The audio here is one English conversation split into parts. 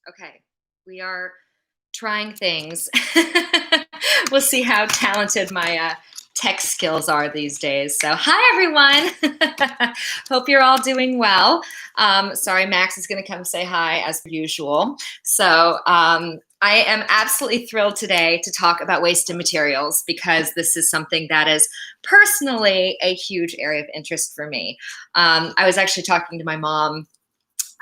Okay, we are trying things. We'll see how talented my tech skills are these days. So, hi everyone. Hope you're all doing well. Sorry, Max is going to come say hi as usual. I am absolutely thrilled today to talk about wasted materials because this is something that is personally a huge area of interest for me. I was actually talking to my mom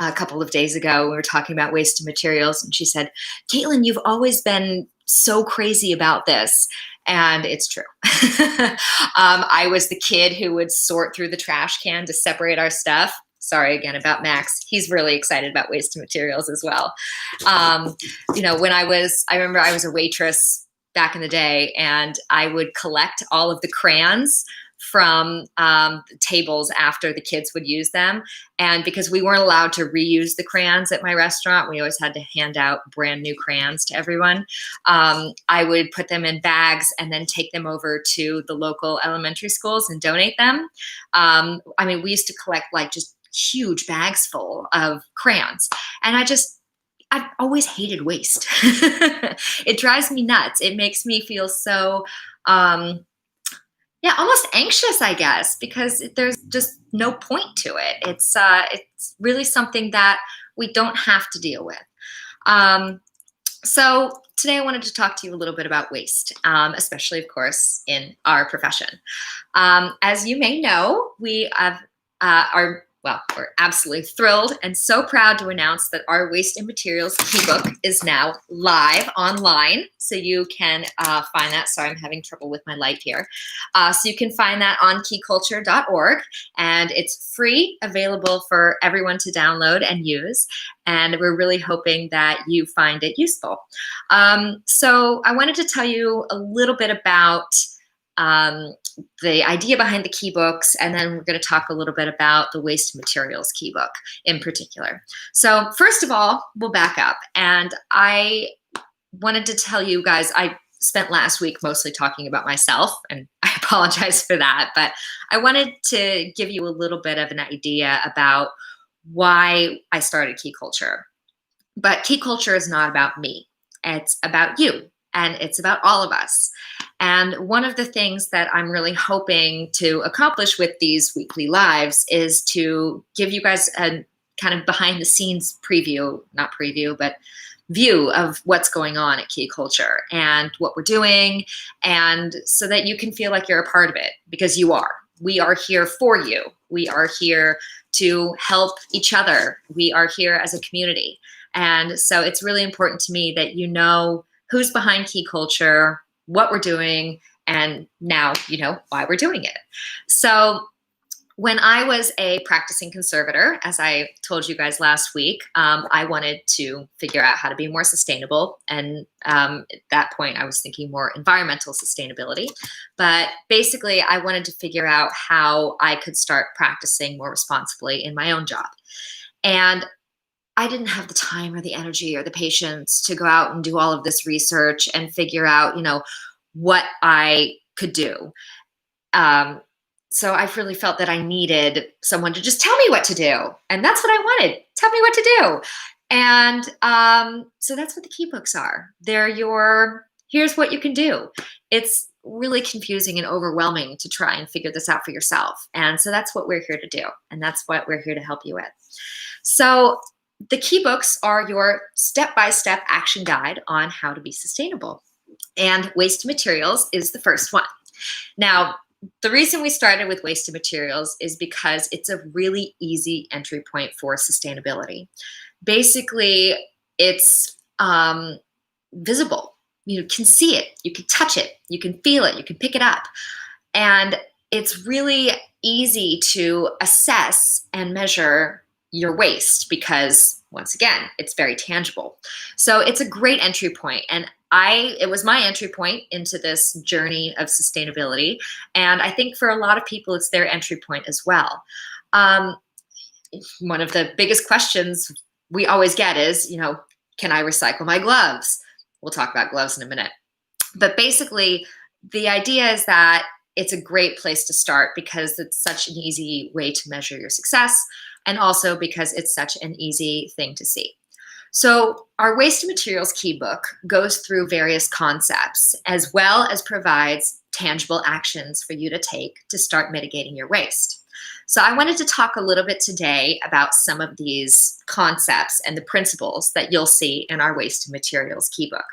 a couple of days ago. We were talking about wasted materials, and she said, "Caitlin, you've always been so crazy about this." And it's true. I was the kid who would sort through the trash can to separate our stuff. Sorry again about Max. He's really excited about wasted materials as well. I remember I was a waitress back in the day, and I would collect all of the crayons from the tables after the kids would use them. And because we weren't allowed to reuse the crayons at my restaurant, we always had to hand out brand new crayons to everyone. I would put them in bags and then take them over to the local elementary schools and donate them. We used to collect like just huge bags full of crayons. And I've always hated waste. It drives me nuts. It makes me feel so, almost anxious, I guess, because there's just no point to it. It's really something that we don't have to deal with. So today I wanted to talk to you a little bit about waste, especially, of course, in our profession. As you may know, we're absolutely thrilled and so proud to announce that our Waste and Materials ebook is now live online. So you can find that. Sorry, I'm having trouble with my light here. So you can find that on keyculture.org, and it's free, available for everyone to download and use. And we're really hoping that you find it useful. So I wanted to tell you a little bit about the idea behind the key books, and then we're going to talk a little bit about the waste materials key book in particular. So first of all, we'll back up, and I wanted to tell you guys, I spent last week mostly talking about myself, and I apologize for that, but I wanted to give you a little bit of an idea about why I started Key Culture. But Key Culture is not about me. It's about you. And it's about all of us. And one of the things that I'm really hoping to accomplish with these weekly lives is to give you guys a kind of behind the scenes view of what's going on at Key Culture and what we're doing. And so that you can feel like you're a part of it, because you are. We are here for you. We are here to help each other. We are here as a community. And so it's really important to me that you know who's behind Key Culture, what we're doing, and now you know why we're doing it. So when I was a practicing conservator, as I told you guys last week, I wanted to figure out how to be more sustainable. And at that point, I was thinking more environmental sustainability. But basically, I wanted to figure out how I could start practicing more responsibly in my own job. And I didn't have the time or the energy or the patience to go out and do all of this research and figure out, what I could do. So I really felt that I needed someone to just tell me what to do. And that's what I wanted. Tell me what to do. And so that's what the key books are. Here's what you can do. It's really confusing and overwhelming to try and figure this out for yourself. And so that's what we're here to do. And that's what we're here to help you with. So the key books are your step-by-step action guide on how to be sustainable. And waste materials is the first one. Now, the reason we started with waste materials is because it's a really easy entry point for sustainability. Basically, it's visible. You can see it, you can touch it, you can feel it, you can pick it up. And it's really easy to assess and measure your waste because, once again, it's very tangible. So it's a great entry point. And it was my entry point into this journey of sustainability. And I think for a lot of people, it's their entry point as well. One of the biggest questions we always get is, can I recycle my gloves? We'll talk about gloves in a minute. But basically, the idea is that it's a great place to start because it's such an easy way to measure your success, and also because it's such an easy thing to see. So our Waste and Materials Key book goes through various concepts as well as provides tangible actions for you to take to start mitigating your waste. So I wanted to talk a little bit today about some of these concepts and the principles that you'll see in our Waste and Materials Key book.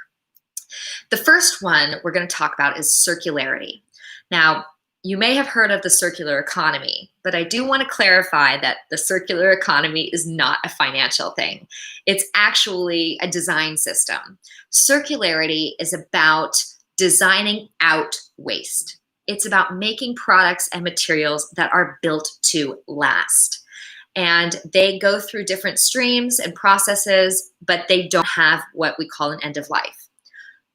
The first one we're going to talk about is circularity. Now, you may have heard of the circular economy, but I do want to clarify that the circular economy is not a financial thing. It's actually a design system. Circularity is about designing out waste. It's about making products and materials that are built to last. And they go through different streams and processes, but they don't have what we call an end of life.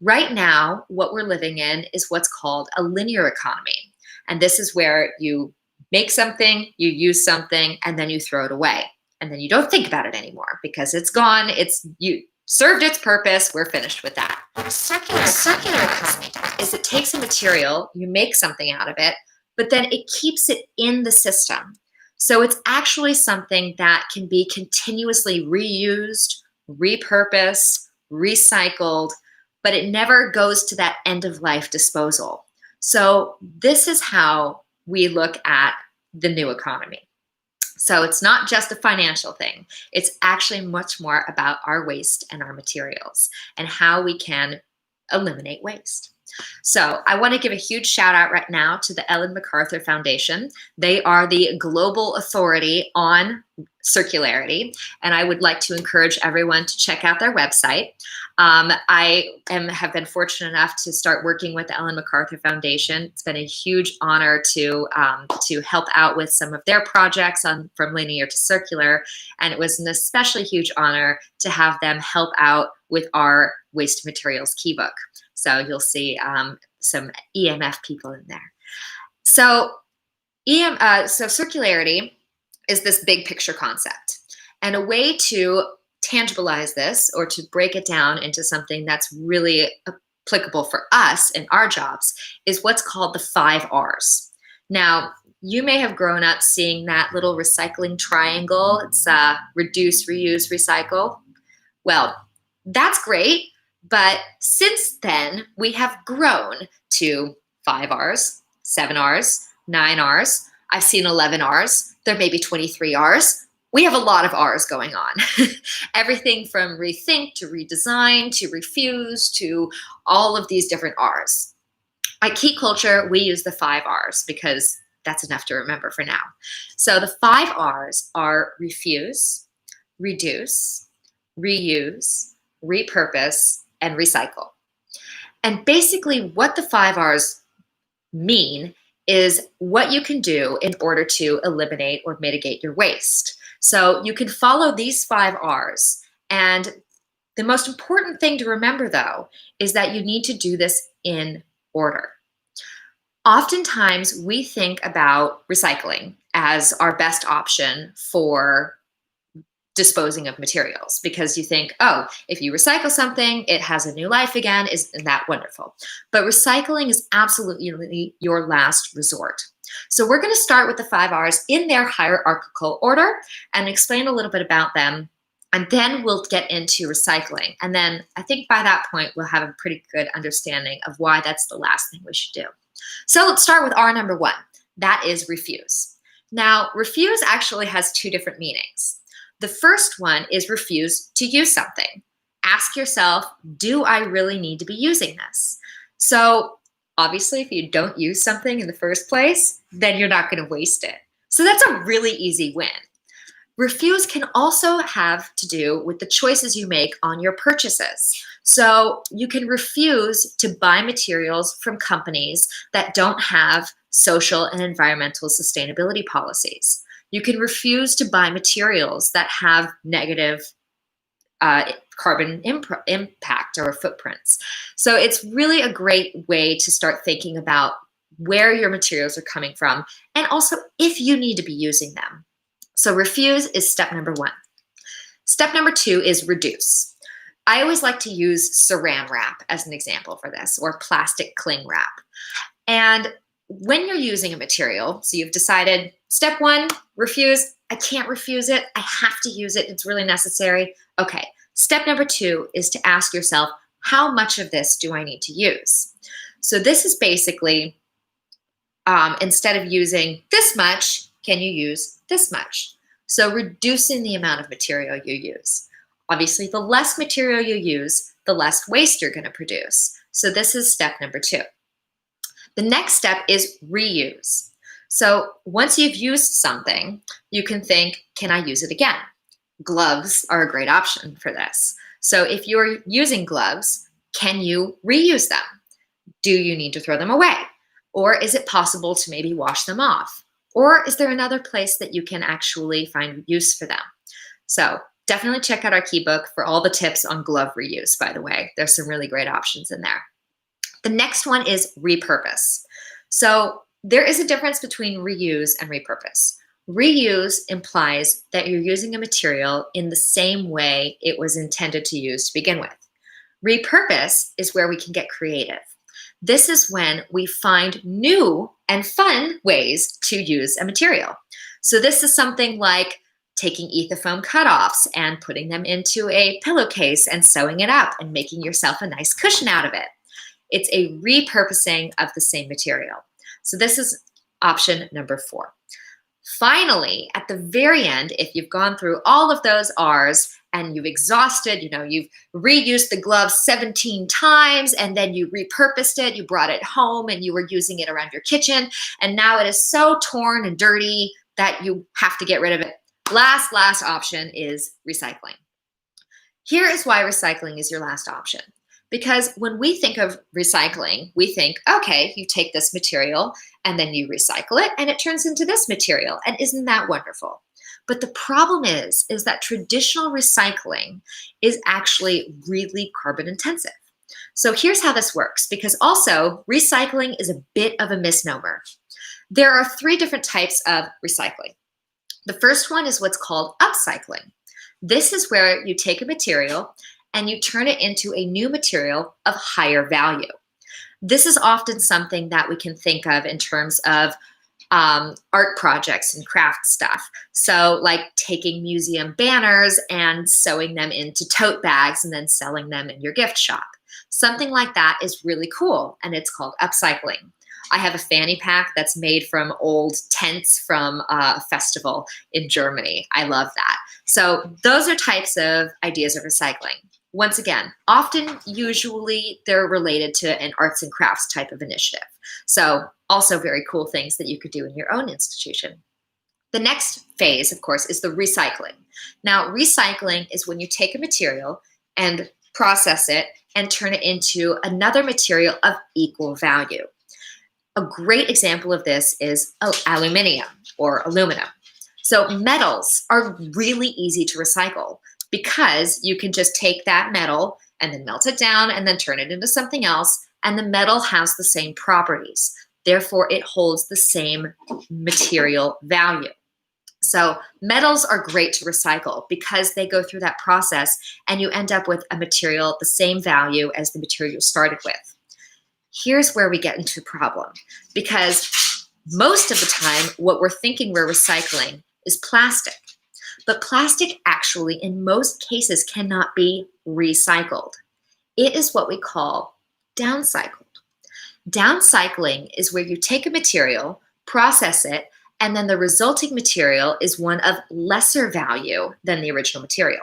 Right now, what we're living in is what's called a linear economy. And this is where you make something, you use something, and then you throw it away. And then you don't think about it anymore because it's gone, you served its purpose, we're finished with that. Circular economy is it takes a material, you make something out of it, but then it keeps it in the system. So it's actually something that can be continuously reused, repurposed, recycled, but it never goes to that end of life disposal. So this is how we look at the new economy. So it's not just a financial thing. It's actually much more about our waste and our materials and how we can eliminate waste. So I want to give a huge shout out right now to the Ellen MacArthur Foundation. They are the global authority on circularity, and I would like to encourage everyone to check out their website. Have been fortunate enough to start working with the Ellen MacArthur Foundation. It's been a huge honor to help out with some of their projects from linear to circular, and it was an especially huge honor to have them help out with our Waste Materials Key book. So you'll see some EMF people in there. So circularity is this big picture concept, and a way to tangibilize this or to break it down into something that's really applicable for us in our jobs is what's called the 5 R's. Now, you may have grown up seeing that little recycling triangle. It's reduce, reuse, recycle. Well, that's great, but since then, we have grown to 5 R's, 7 R's, 9 R's. I've seen 11 R's. There may be 23 R's. We have a lot of R's going on. Everything from rethink to redesign to refuse to all of these different R's. At Key Culture, we use the 5 R's because that's enough to remember for now. So the 5 R's are refuse, reduce, reuse, repurpose, and recycle. And basically what the 5 R's mean is what you can do in order to eliminate or mitigate your waste. So you can follow these 5 R's. And the most important thing to remember, though, is that you need to do this in order. Oftentimes, we think about recycling as our best option for disposing of materials because you think, oh, if you recycle something, it has a new life again. Isn't that wonderful? But recycling is absolutely your last resort. So we're going to start with the 5 R's in their hierarchical order and explain a little bit about them. And then we'll get into recycling. And then I think by that point, we'll have a pretty good understanding of why that's the last thing we should do. So let's start with R number 1. That is refuse. Now, refuse actually has 2 different meanings. The first one is refuse to use something. Ask yourself, do I really need to be using this? So obviously, if you don't use something in the first place, then you're not going to waste it. So that's a really easy win. Refuse can also have to do with the choices you make on your purchases. So you can refuse to buy materials from companies that don't have social and environmental sustainability policies. You can refuse to buy materials that have negative carbon impact or footprints. So it's really a great way to start thinking about where your materials are coming from and also if you need to be using them. So refuse is step number 1. Step number 2 is reduce. I always like to use saran wrap as an example for this, or plastic cling wrap. And when you're using a material, so you've decided, step 1, refuse, I can't refuse it, I have to use it, it's really necessary. Okay, Step number 2 is to ask yourself, how much of this do I need to use? So this is basically, instead of using this much, can you use this much? So reducing the amount of material you use. Obviously, the less material you use, the less waste you're going to produce. So this is step number 2. The next step is reuse. So once you've used something, you can think, can I use it again? Gloves are a great option for this. So if you're using gloves, can you reuse them? Do you need to throw them away? Or is it possible to maybe wash them off? Or is there another place that you can actually find use for them? So definitely check out our ebook for all the tips on glove reuse, by the way. There's some really great options in there. The next one is repurpose. So there is a difference between reuse and repurpose. Reuse implies that you're using a material in the same way it was intended to use to begin with. Repurpose is where we can get creative. This is when we find new and fun ways to use a material. So this is something like taking ethafoam cutoffs and putting them into a pillowcase and sewing it up and making yourself a nice cushion out of it. It's a repurposing of the same material. So this is option number 4. Finally, at the very end, if you've gone through all of those R's and you've exhausted, you've reused the glove 17 times and then you repurposed it, you brought it home and you were using it around your kitchen, and now it is so torn and dirty that you have to get rid of it. Last option is recycling. Here is why recycling is your last option. Because when we think of recycling, we think, okay, you take this material and then you recycle it and it turns into this material. And isn't that wonderful? But the problem is that traditional recycling is actually really carbon intensive. So here's how this works, because also recycling is a bit of a misnomer. There are 3 different types of recycling. The first one is what's called upcycling. This is where you take a material and you turn it into a new material of higher value. This is often something that we can think of in terms of art projects and craft stuff. So like taking museum banners and sewing them into tote bags and then selling them in your gift shop. Something like that is really cool, and it's called upcycling. I have a fanny pack that's made from old tents from a festival in Germany. I love that. So those are types of ideas of recycling. Once again, usually they're related to an arts and crafts type of initiative. So also very cool things that you could do in your own institution. The next phase, of course, is the recycling. Now, recycling is when you take a material and process it and turn it into another material of equal value. A great example of this is aluminium or aluminum. So metals are really easy to recycle because you can just take that metal and then melt it down and then turn it into something else, and the metal has the same properties. Therefore, it holds the same material value. So metals are great to recycle because they go through that process and you end up with a material the same value as the material you started with. Here's where we get into a problem, because most of the time what we're thinking we're recycling is plastic. But plastic actually, in most cases, cannot be recycled. It is what we call downcycled. Downcycling is where you take a material, process it, and then the resulting material is one of lesser value than the original material.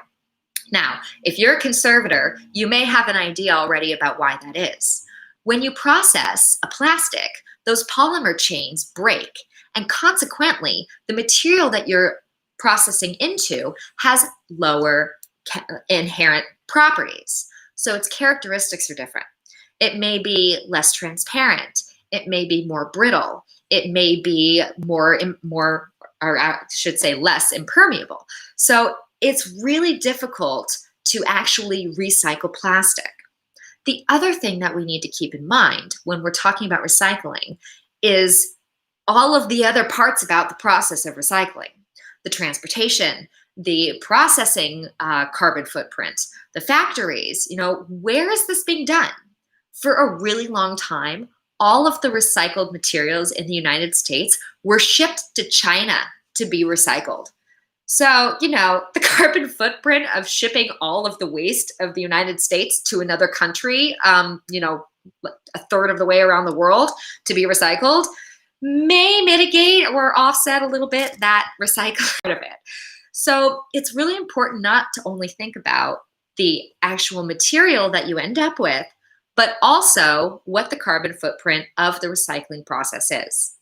Now, if you're a conservator, you may have an idea already about why that is. When you process a plastic, those polymer chains break, and consequently, the material that you're processing into has lower inherent properties. So its characteristics are different. It may be less transparent. It may be more brittle. It may be less impermeable. So it's really difficult to actually recycle plastic. The other thing that we need to keep in mind when we're talking about recycling is all of the other parts about the process of recycling. The transportation, the processing carbon footprint, the factories, where is this being done? For a really long time, all of the recycled materials in the United States were shipped to China to be recycled. So, the carbon footprint of shipping all of the waste of the United States to another country, a third of the way around the world to be recycled, may mitigate or offset a little bit that recycling part of it. So, it's really important not to only think about the actual material that you end up with, but also what the carbon footprint of the recycling process is.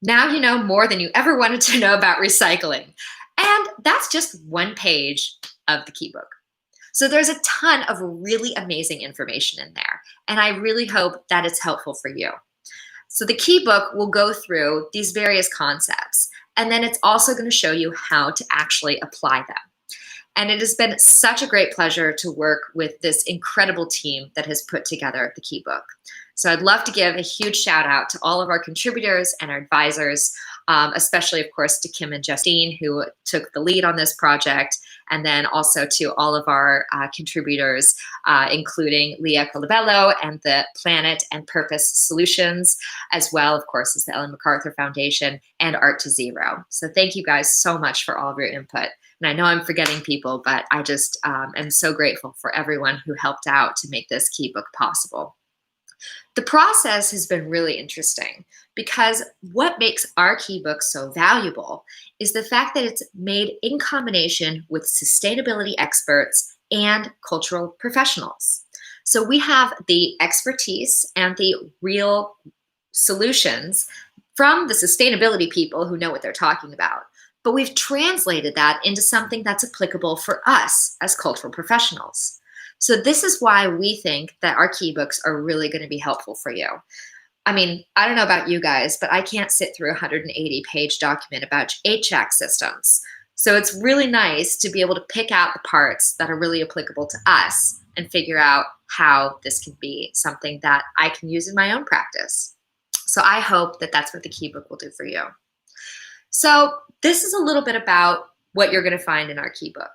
Now you know more than you ever wanted to know about recycling. And that's just one page of the key book. So there's a ton of really amazing information in there. And I really hope that it's helpful for you. So the key book will go through these various concepts. And then it's also going to show you how to actually apply them. And it has been such a great pleasure to work with this incredible team that has put together the key book. So I'd love to give a huge shout out to all of our contributors and our advisors, especially, of course, to Kim and Justine, who took the lead on this project, and then also to all of our contributors, including Leah Colabello and the Planet and Purpose Solutions, as well, of course, as the Ellen MacArthur Foundation and Art to Zero. So thank you guys so much for all of your input. And I know I'm forgetting people, but I just am so grateful for everyone who helped out to make this key book possible. The process has been really interesting because what makes our key book so valuable is the fact that it's made in combination with sustainability experts and cultural professionals. So we have the expertise and the real solutions from the sustainability people who know what they're talking about. But we've translated that into something that's applicable for us as cultural professionals. So this is why we think that our key books are really going to be helpful for you. I mean, I don't know about you guys, but I can't sit through a 180-page document about HVAC systems. So it's really nice to be able to pick out the parts that are really applicable to us and figure out how this can be something that I can use in my own practice. So I hope that that's what the key book will do for you. So this is a little bit about what you're going to find in our key book.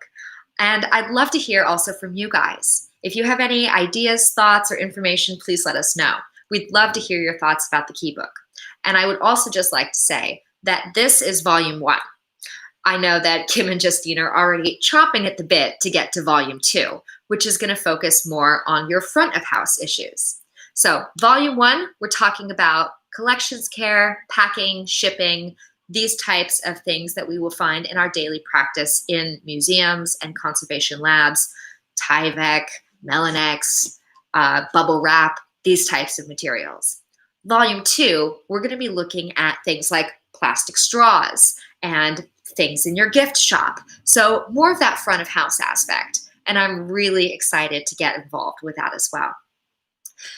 And I'd love to hear also from you guys. If you have any ideas, thoughts, or information, please let us know. We'd love to hear your thoughts about the key book. And I would also just like to say that this is volume 1. I know that Kim and Justine are already chomping at the bit to get to volume 2, which is going to focus more on your front of house issues. So volume 1, we're talking about collections care, packing, shipping, these types of things that we will find in our daily practice in museums and conservation labs, Tyvek, Melanex, bubble wrap, these types of materials. Volume 2, we're going to be looking at things like plastic straws and things in your gift shop. So more of that front of house aspect. And I'm really excited to get involved with that as well.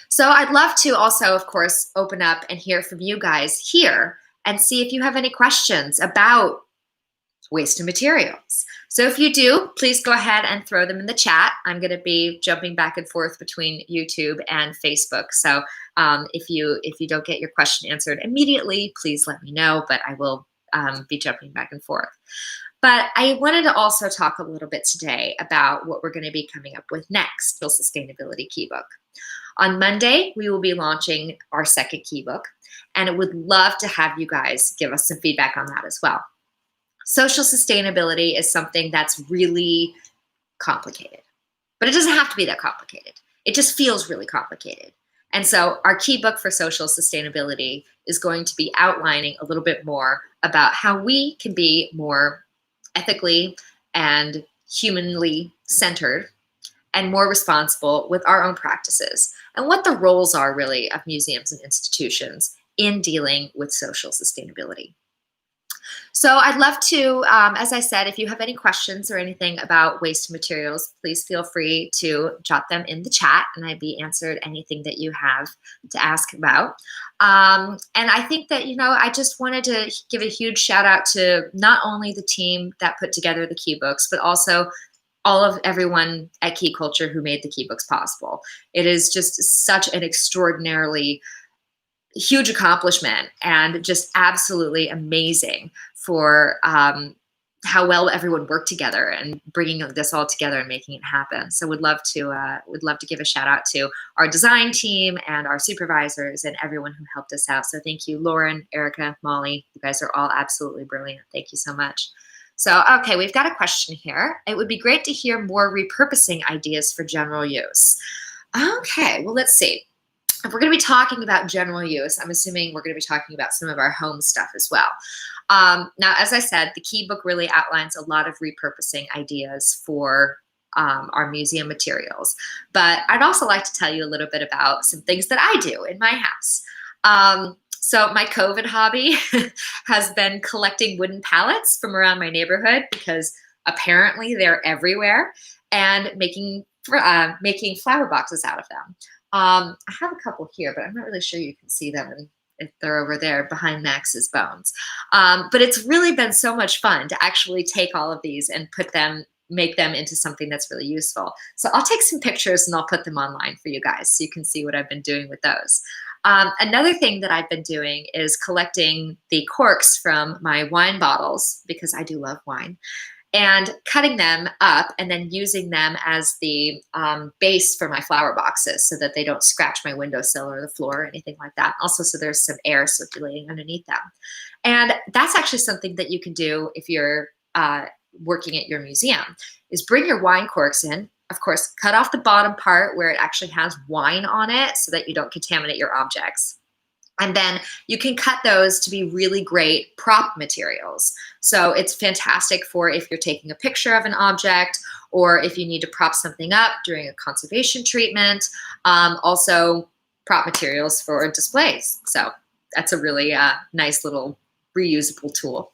So I'd love to also, of course, open up and hear from you guys here and see if you have any questions about waste and materials. So if you do, please go ahead and throw them in the chat. I'm going to be jumping back and forth between YouTube and Facebook. So if you don't get your question answered immediately, please let me know, but I will be jumping back and forth. But I wanted to also talk a little bit today about what we're going to be coming up with next, the Sustainability Key Book. On Monday, we will be launching our second key book, and I would love to have you guys give us some feedback on that as well. Social sustainability is something that's really complicated, but it doesn't have to be that complicated. It just feels really complicated. And so our key book for social sustainability is going to be outlining a little bit more about how we can be more ethically and humanly centered and more responsible with our own practices, and what the roles are really of museums and institutions in dealing with social sustainability. So I'd love to, as I said, if you have any questions or anything about waste materials, please feel free to jot them in the chat, and I'd be answered anything that you have to ask about. And I think that, I just wanted to give a huge shout out to not only the team that put together the key books, but also all of everyone at Key Culture who made the key books possible. It is just such an extraordinarily huge accomplishment and just absolutely amazing for how well everyone worked together and bringing this all together and making it happen. So would love to give a shout out to our design team and our supervisors and everyone who helped us out. So thank you, Lauren, Erica, Molly. You guys are all absolutely brilliant. Thank you so much. So, okay, we've got a question here. It would be great to hear more repurposing ideas for general use. Okay, well, let's see. If we're going to be talking about general use, I'm assuming we're going to be talking about some of our home stuff as well. Now, as I said, the key book really outlines a lot of repurposing ideas for our museum materials. But I'd also like to tell you a little bit about some things that I do in my house. So my COVID hobby has been collecting wooden pallets from around my neighborhood because apparently they're everywhere, and making flower boxes out of them. I have a couple here, but I'm not really sure you can see them if they're over there behind Max's bones. But it's really been so much fun to actually take all of these and make them into something that's really useful. So I'll take some pictures and I'll put them online for you guys so you can see what I've been doing with those. Another thing that I've been doing is collecting the corks from my wine bottles, because I do love wine, and cutting them up and then using them as the base for my flower boxes so that they don't scratch my windowsill or the floor or anything like that. Also, so there's some air circulating underneath them. And that's actually something that you can do if you're working at your museum, is bring your wine corks in. Of course, cut off the bottom part where it actually has wine on it so that you don't contaminate your objects. And then you can cut those to be really great prop materials. So it's fantastic for if you're taking a picture of an object or if you need to prop something up during a conservation treatment. Also prop materials for displays. So that's a really nice little reusable tool.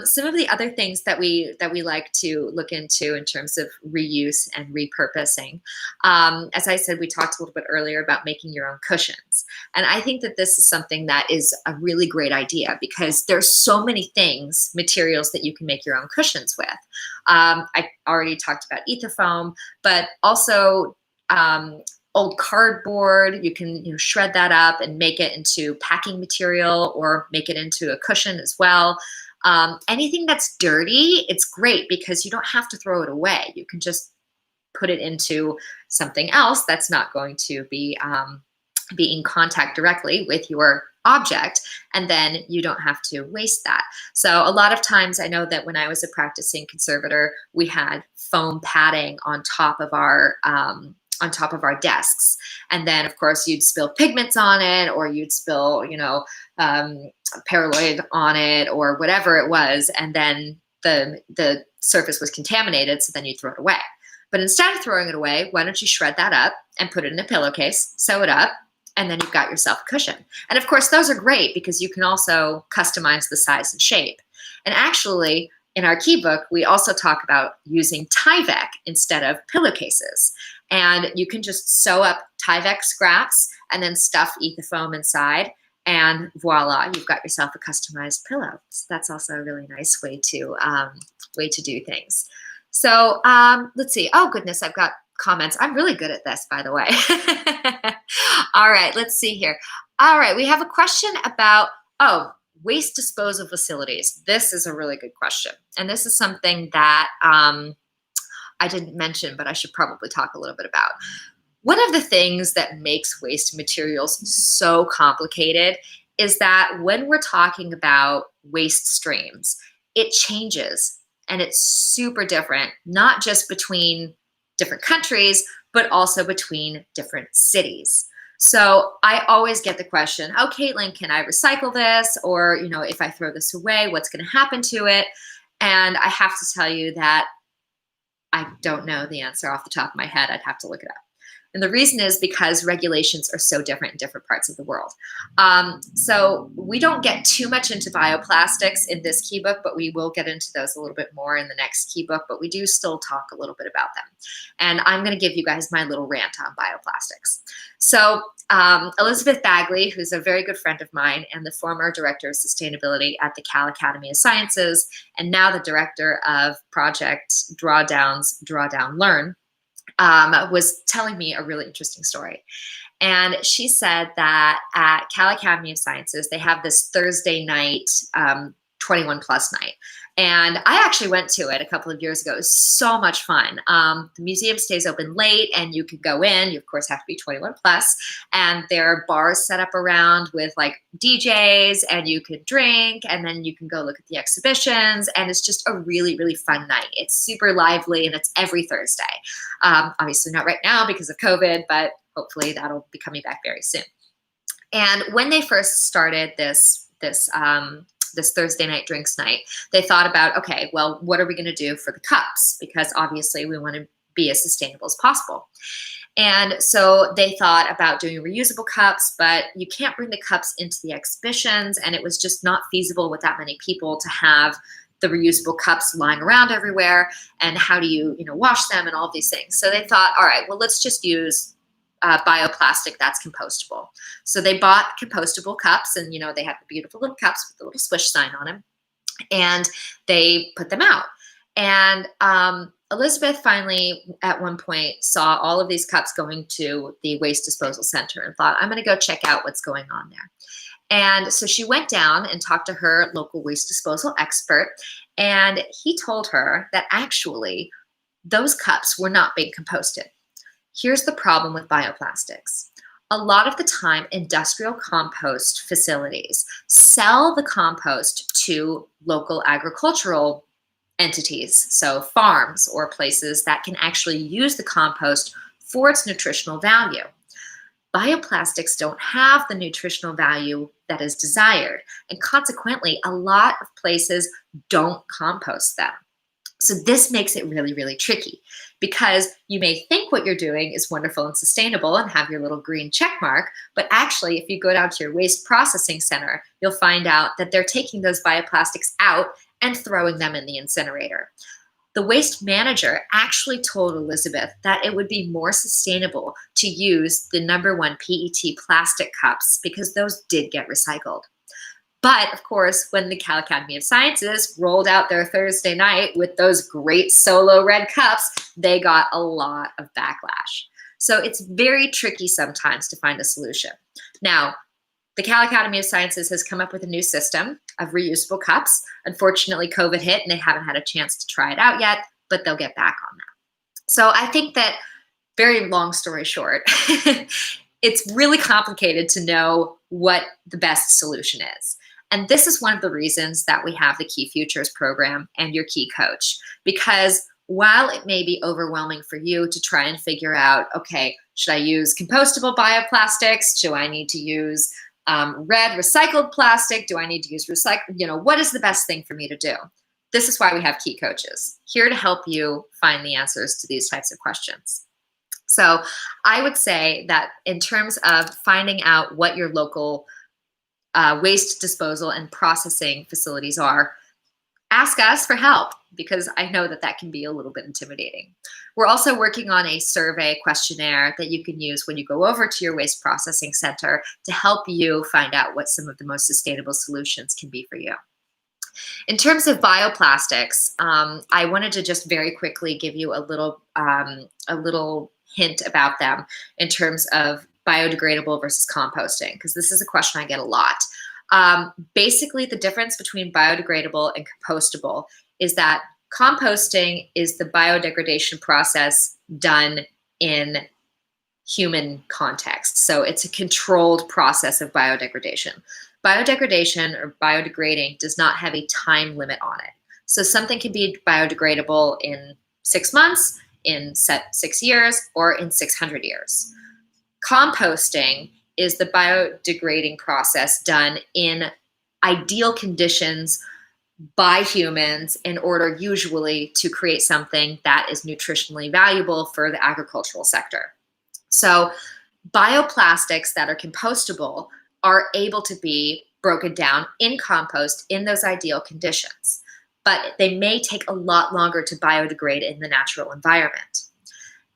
Some of the other things that we like to look into in terms of reuse and repurposing, as I said, we talked a little bit earlier about making your own cushions. And I think that this is something that is a really great idea because there's so many things, materials that you can make your own cushions with. I already talked about ethafoam, but also old cardboard. You can shred that up and make it into packing material or make it into a cushion as well. Anything that's dirty, it's great because you don't have to throw it away. You can just put it into something else that's not going to be in contact directly with your object, and then you don't have to waste that. So a lot of times, I know that when I was a practicing conservator, we had foam padding on top of our desks. And then of course you'd spill pigments on it, or you'd spill, paraloid on it or whatever it was. And then the surface was contaminated. So then you throw it away. But instead of throwing it away, why don't you shred that up and put it in a pillowcase, sew it up, and then you've got yourself a cushion. And of course, those are great because you can also customize the size and shape. And actually, in our key book, we also talk about using Tyvek instead of pillowcases. And you can just sew up Tyvek scraps and then stuff ethafoam inside, and voila, you've got yourself a customized pillow. So that's also a really nice way to do things. So let's see. Oh goodness, I've got comments. I'm really good at this, by the way. All right, let's see here. All right, we have a question about, waste disposal facilities. This is a really good question. And this is something that I didn't mention, but I should probably talk a little bit about. One of the things that makes waste materials so complicated is that when we're talking about waste streams, it changes and it's super different, not just between different countries, but also between different cities. So I always get the question, oh, Caitlin, can I recycle this? Or, if I throw this away, what's going to happen to it? And I have to tell you that I don't know the answer off the top of my head. I'd have to look it up. And the reason is because regulations are so different in different parts of the world. So we don't get too much into bioplastics in this key book, but we will get into those a little bit more in the next key book, but we do still talk a little bit about them. And I'm going to give you guys my little rant on bioplastics. So Elizabeth Bagley, who's a very good friend of mine and the former director of sustainability at the Cal Academy of Sciences, and now the director of Project Drawdown Learn, was telling me a really interesting story. And she said that at Cal Academy of Sciences, they have this Thursday night 21 plus night. And I actually went to it a couple of years ago. It was so much fun. The museum stays open late and you can go in. You, of course, have to be 21 plus. And there are bars set up around with like DJs and you can drink and then you can go look at the exhibitions. And it's just a really, really fun night. It's super lively and it's every Thursday. Obviously not right now because of COVID, but hopefully that'll be coming back very soon. And when they first started this Thursday night drinks night, they thought about, okay, well, what are we going to do for the cups? Because obviously we want to be as sustainable as possible. And so they thought about doing reusable cups, but you can't bring the cups into the exhibitions, and it was just not feasible with that many people to have the reusable cups lying around everywhere. And how do you wash them and all of these things? So they thought, all right, well, let's just use bioplastic that's compostable. So they bought compostable cups, and they have the beautiful little cups with the little swish sign on them, and they put them out. And Elizabeth finally, at one point, saw all of these cups going to the waste disposal center and thought, I'm going to go check out what's going on there. And so she went down and talked to her local waste disposal expert, and he told her that actually those cups were not being composted. Here's the problem with bioplastics. A lot of the time, industrial compost facilities sell the compost to local agricultural entities, so farms or places that can actually use the compost for its nutritional value. Bioplastics don't have the nutritional value that is desired, and consequently, a lot of places don't compost them. So this makes it really, really tricky, because you may think what you're doing is wonderful and sustainable and have your little green check mark, but actually if you go down to your waste processing center, you'll find out that they're taking those bioplastics out and throwing them in the incinerator. The waste manager actually told Elizabeth that it would be more sustainable to use the #1 PET plastic cups because those did get recycled. But of course, when the Cal Academy of Sciences rolled out their Thursday night with those great solo red cups, they got a lot of backlash. So it's very tricky sometimes to find a solution. Now, the Cal Academy of Sciences has come up with a new system of reusable cups. Unfortunately, COVID hit and they haven't had a chance to try it out yet, but they'll get back on that. So I think that, very long story short, it's really complicated to know what the best solution is. And this is one of the reasons that we have the Key Futures program and your Key Coach, because while it may be overwhelming for you to try and figure out, okay, should I use compostable bioplastics? Do I need to use red recycled plastic? Do I need to use what is the best thing for me to do? This is why we have Key Coaches, here to help you find the answers to these types of questions. So I would say that in terms of finding out what your local waste disposal and processing facilities are, ask us for help, because I know that that can be a little bit intimidating. We're also working on a survey questionnaire that you can use when you go over to your waste processing center to help you find out what some of the most sustainable solutions can be for you. In terms of bioplastics, I wanted to just very quickly give you a little hint about them in terms of biodegradable versus composting, because this is a question I get a lot. Basically, the difference between biodegradable and compostable is that composting is the biodegradation process done in human context. So it's a controlled process of biodegradation. Biodegradation or biodegrading does not have a time limit on it. So something can be biodegradable in 6 months, in 6 years, or in 600 years. Composting is the biodegrading process done in ideal conditions by humans in order usually to create something that is nutritionally valuable for the agricultural sector. So bioplastics that are compostable are able to be broken down in compost in those ideal conditions, but they may take a lot longer to biodegrade in the natural environment.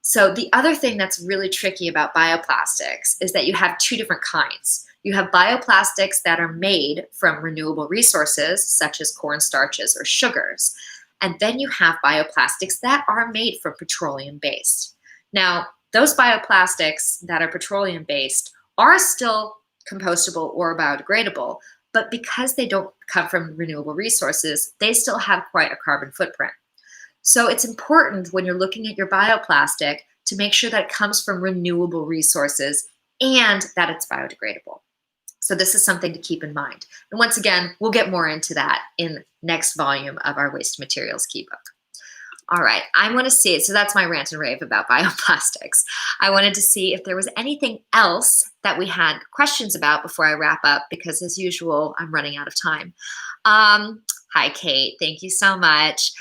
So the other thing that's really tricky about bioplastics is that you have two different kinds. You have bioplastics that are made from renewable resources, such as corn starches or sugars. And then you have bioplastics that are made from petroleum-based. Now, those bioplastics that are petroleum-based are still compostable or biodegradable, but because they don't come from renewable resources, they still have quite a carbon footprint. So it's important when you're looking at your bioplastic to make sure that it comes from renewable resources and that it's biodegradable. So this is something to keep in mind. And once again, we'll get more into that in next volume of our Waste Materials Key Book. All right, I want to see, so that's my rant and rave about bioplastics. I wanted to see if there was anything else that we had questions about before I wrap up, because as usual, I'm running out of time. Hi, Kate, thank you so much.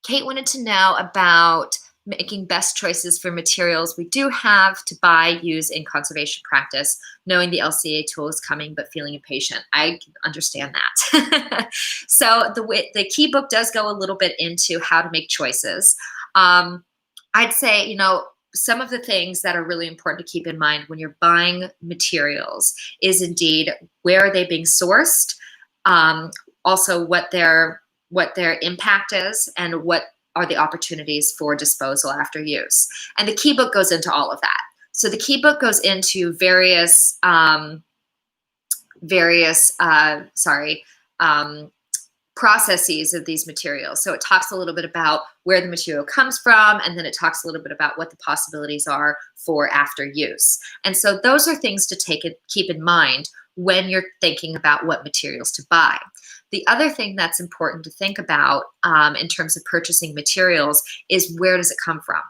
Kate wanted to know about making best choices for materials we do have to buy, use in conservation practice, knowing the LCA tool is coming, but feeling impatient. I can understand that. So the key book does go a little bit into how to make choices. I'd say, you know, some of the things that are really important to keep in mind when you're buying materials is indeed where are they being sourced, also what their impact is, and what are the opportunities for disposal after use. And the key book goes into all of that. So the key book goes into various processes of these materials. So it talks a little bit about where the material comes from, and then it talks a little bit about what the possibilities are for after use. And so those are things to keep in mind when you're thinking about what materials to buy. The other thing that's important to think about in terms of purchasing materials is where does it come from?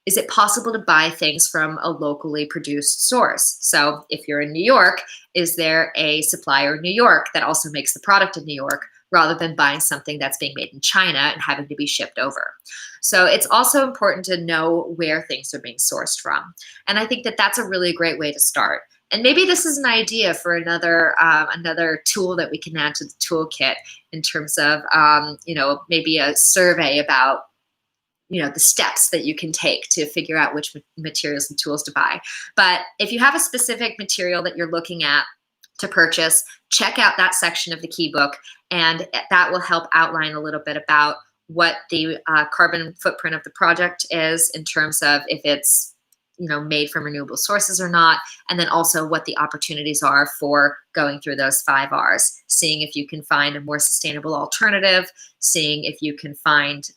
Is it possible to buy things from a locally produced source? So if you're in New York, is there a supplier in New York that also makes the product in New York, rather than buying something that's being made in China and having to be shipped over? So it's also important to know where things are being sourced from. And I think that that's a really great way to start. And maybe this is an idea for another tool that we can add to the toolkit in terms of, you know, maybe a survey about, you know, the steps that you can take to figure out which materials and tools to buy. But if you have a specific material that you're looking at to purchase, check out that section of the key book, and that will help outline a little bit about what the carbon footprint of the project is in terms of if it's, you know, made from renewable sources or not, and then also what the opportunities are for going through those 5 R's, seeing if you can find a more sustainable alternative, seeing if you can find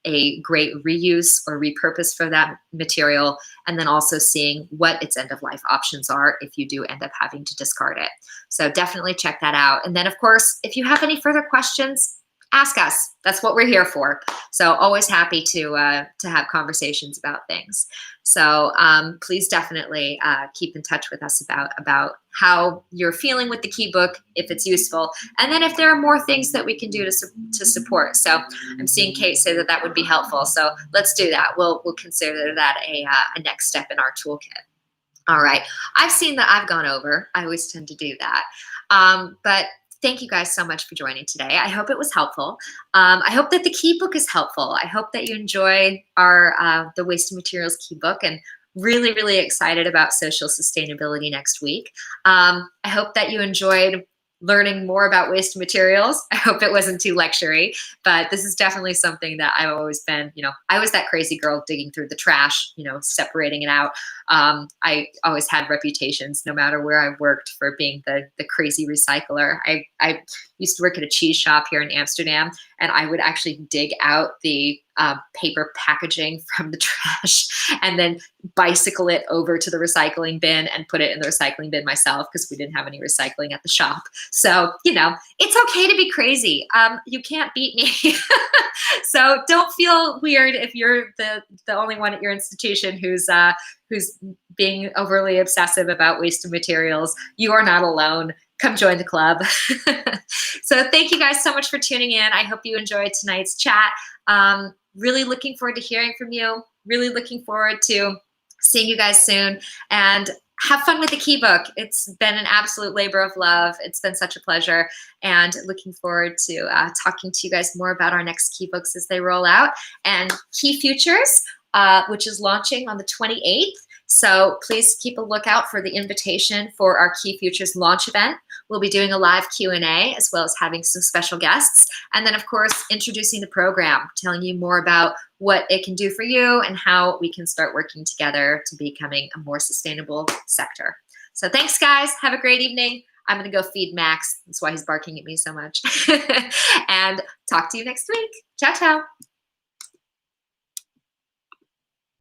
a great reuse or repurpose for that material, and then also seeing what its end-of-life options are if you do end up having to discard it. So definitely check that out. And then, of course, if you have any further questions, ask us. That's what we're here for. So always happy to have conversations about things. So please definitely keep in touch with us about how you're feeling with the key book, if it's useful, and then if there are more things that we can do to support. So I'm seeing Kate say that would be helpful. So let's do that. We'll consider that a next step in our toolkit. All right. I've seen that I've gone over. I always tend to do that. But thank you guys so much for joining today. I hope it was helpful. I hope that the key book is helpful. I hope that you enjoy our the Waste and Materials key book, and really, really excited about social sustainability next week. I hope that you enjoyed learning more about waste materials. I hope it wasn't too lectury, but this is definitely something that I've always been, you know, I was that crazy girl digging through the trash, you know, separating it out. I always had reputations, no matter where I worked, for being the crazy recycler. I used to work at a cheese shop here in Amsterdam, and I would actually dig out the paper packaging from the trash and then bicycle it over to the recycling bin and put it in the recycling bin myself, because we didn't have any recycling at the shop. So, you know, it's okay to be crazy. You can't beat me. So don't feel weird if you're the only one at your institution who's being overly obsessive about waste of materials. You are not alone. Come join the club. So thank you guys so much for tuning in. I hope you enjoyed tonight's chat. Really looking forward to hearing from you. Really looking forward to seeing you guys soon. And have fun with the key book. It's been an absolute labor of love. It's been such a pleasure. And looking forward to talking to you guys more about our next key books as they roll out. And Key Futures, which is launching on the 28th. So please keep a lookout for the invitation for our Key Futures launch event. We'll be doing a live Q&A, as well as having some special guests. And then, of course, introducing the program, telling you more about what it can do for you and how we can start working together to becoming a more sustainable sector. So thanks, guys. Have a great evening. I'm going to go feed Max. That's why he's barking at me so much. And talk to you next week. Ciao, ciao.